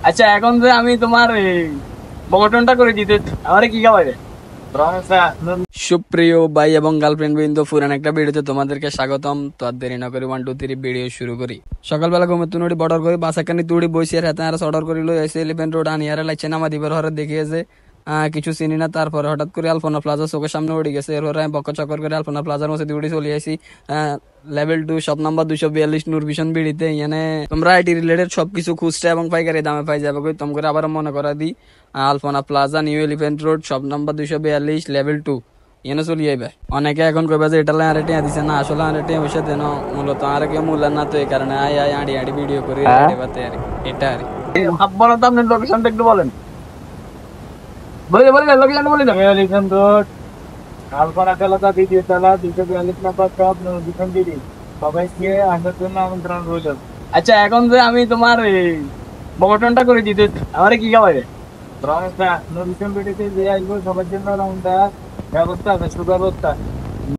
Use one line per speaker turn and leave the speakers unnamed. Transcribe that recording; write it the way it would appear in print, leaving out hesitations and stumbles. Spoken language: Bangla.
আচ্ছা এখন যে আমি তোমার বগটনটা করে দিতে আমারে কি খাওয়াই রে? সুপ্রিয় ভাই এবং গার্লফ্রেন্ড বৃন্দ, পুরান একটা ভিডিওতে তোমাদেরকে স্বাগতম। তো আর দেরি না করি 1 2 3 ভিডিও শুরু করি। সকালবেলা ঘুমে তুনুড়ি বর্ডার করে বাসাকানি তুড়ি বইছে হাতে আর অর্ডার করিল এসে এলিফেন্ট রোড আনিয়ারে লাইছে না মাদিবার হরে দেখিয়েছে কিছু চিনি না। তারপরে হঠাৎ করে আলপনা প্লাজা চোখের সামনে উঠে গেছে। এরপরে আমি বক্ক চক্কর করে আলপনা প্লাজার মধ্যে উড়ে চলে আসি লেভেল 2 শপ নাম্বার 242 নূরভিশন বিড়িতে। এখানে তোমরা আইটি রিলেটেড সবকিছু খুচরা এবং পাইকারি দামে পাই যাবে। তোম করে আবার মনে করা দিই Alpana Plaza New Elephant Road shop number 242 level 2 এনে চলি আইবে। অনেকে এখন কইবা যে এটা আর টিয়া দিছে না, আসলে আর টিয়া হইছে দেন মূলত আর কেউ মূল্য না, তো এই কারণে আই আই আড়ি আড়ি ভিডিও করি বাতে আর এটা আর আপনারা তো আপনার লোকেশনটা একটু বলেন। বলে বলে লোকেশন বলে না।
এলিফেন্ট রোড আলপনা তেলাতা দ্বিতীয় তলা 242 নম্বর টপ নূরভিশন বিডি। সবাইকে আসার জন্য আমন্ত্রণ রইল।
আচ্ছা এখন যে আমি তোমার বগটনটা করে দিতে আমারে কি খাওয়াই রে?
নূরভিশন বিডিতে যে আসবো সবার জন্য রাউন্ডার ব্যবস্থা আছে, সুব্যবস্থা।